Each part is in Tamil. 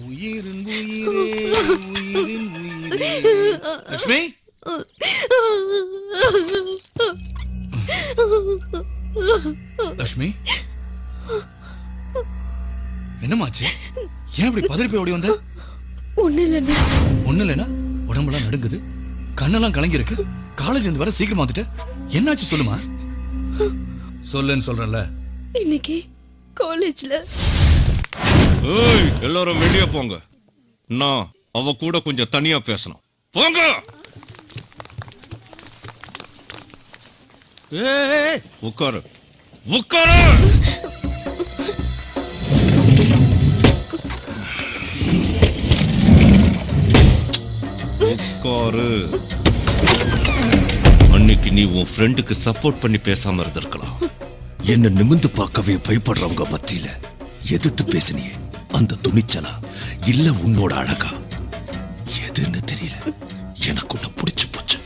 உயிரின் உயிரே உயிரின் உயிரே லட்சுமி லட்சுமி என்னமாச்சு? ஏன் இப்படி பதறி போய் ஓடி வந்த? ஒண்ணு இல்லைன்னா உடம்பெல்லாம் நடுங்குது, கண்ணெல்லாம் கலங்கி இருக்கு. காலேஜ் இருந்து வர சீக்கிரமா வந்துட்ட, என்னாச்சு சொல்லுமா? சொல்லுன்னு சொல்றேன்ல. இன்னைக்கு காலேஜ்ல எல்லாரும் வெளியே போங்க. நான் அவ கூட கொஞ்சம் தனியா பேசணும். போங்க. உட்காரு உட்காரு. உட்காரு. அன்னைக்கு நீ உன் ஃப்ரெண்டுக்கு சப்போர்ட் பண்ணி பேசாம இருந்திருக்கலாம். என்ன நிமிந்து பார்க்கவே பயப்படுறவங்க மத்தியில எதிர்த்து பேசினியே, அந்த துணிச்சலா இல்ல உன்னோட அழகா? எதுன்னு தெரியல, எனக்கு உன்னை பிடிச்சு போச்சு.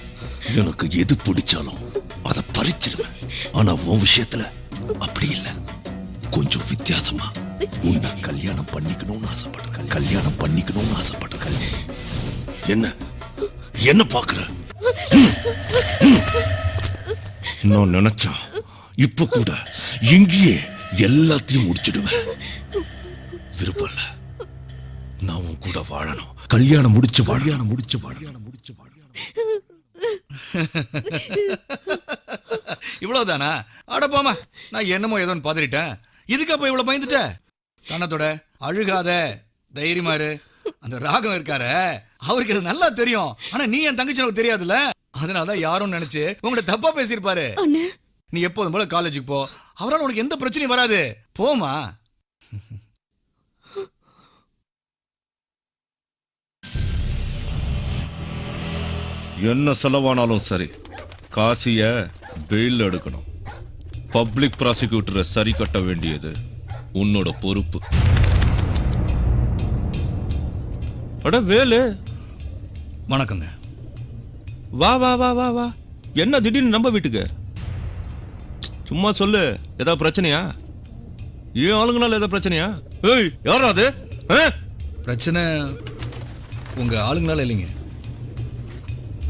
எனக்கு எது பிடிச்சாலும் அதை பறிச்சிடுவேன். ஆனா உன் விஷயத்துல அப்படி இல்ல, கொஞ்சம் வித்தியாசமா. உன்னை கல்யாணம் பண்ணிக்கணும்னு ஆசைப்படுறேன். கல்யாணம் பண்ணிக்கணும்னு ஆசைப்படுறேன். என்ன என்ன பாக்குற? நான் நினைச்சா இப்ப கூட இங்கேயே எல்லாத்தையும் முடிச்சிடுவேன். விருப்பம் இல்ல, நான் உன் கூட வாழணும். கல்யாணம் முடிச்சு இவ்வளவுதானா? அட போமா, நான் என்னமோ ஏதோன்னு பாத்துட்டேன். இதுக்கு அப்ப இவ்வளவு பயந்துட்ட? கண்ணத்தோட அழுகாத, தைரியமா இரு. அந்த ராகம் இருக்காரு, அவருக்கு இது நல்லா தெரியும். ஆனா நீ என் தங்கச்சி எனக்கு தெரியாதுல்ல, அதனாலதான் யாரும் நினைச்சு உங்கள்ட்ட தப்பா பேசியிருப்பாரு. நீ எப்போதும் போல காலேஜுக்கு போ, அவரால் உனக்கு எந்த பிரச்சனையும் வராது. போமா. என்ன செலவானாலும் சரி, காசிய பெயில் எடுக்கணும். பப்ளிக் ப்ராசிக்யூட்டரை சரி கட்ட வேண்டியது உன்னோட பொறுப்பு. அட வேலு, வணக்கங்க. வா வா வா வா வா. என்ன திடீர்னு நம்ம வீட்டுக்கு? சும்மா சொல்லு, ஏதாவது பிரச்சனையா? ஏன் ஆளுங்களால ஏதாவது பிரச்சனையா? ஏய், யாரா அது? பிரச்சனை உங்க ஆளுங்களால இல்லைங்க,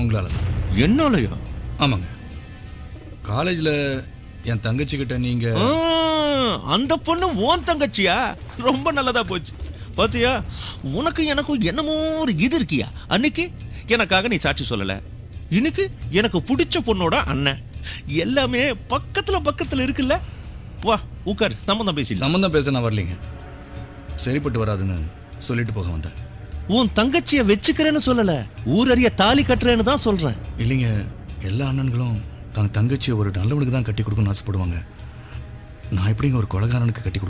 உங்களால தான். என்னாலயா? ஆமாங்க. காலேஜ்ல என் தங்கச்சி கிட்ட நீங்க அந்த பொண்ணு ஓன் தங்கச்சியா? ரொம்ப நல்லதா போச்சு. பாத்தியா, உனக்கு எனக்கும் என்னமோ ஒரு இது இருக்கியா? அன்னைக்கு எனக்காக நீ சாட்சி சொல்லல, இன்னைக்கு எனக்கு பிடிச்ச பொண்ணோட அண்ணன். எல்லாமே பக்கத்துல பக்கத்துல இருக்குல்ல. வா உட்கார், சம்பந்தம் பேசி. சம்பந்தம் பேச நான் வரலீங்க, சரிப்பட்டு வராதுன்னு சொல்லிட்டு போக வந்தேன். உன் தங்கச்சிய வச்சுக்கிறேன்னு சொல்லல, ஊரறிய தாலி கட்டுறேன்னு தான் சொல்றேன். இல்லைங்க, எல்லா அண்ணன்களும் தன் தங்கச்சியை ஒரு நல்லவனுக்கு தான் கட்டி கொடுக்கணும்னு ஆசைப்படுவாங்க. நான் எப்படிங்க ஒரு கொலைகாரனுக்கு கட்டி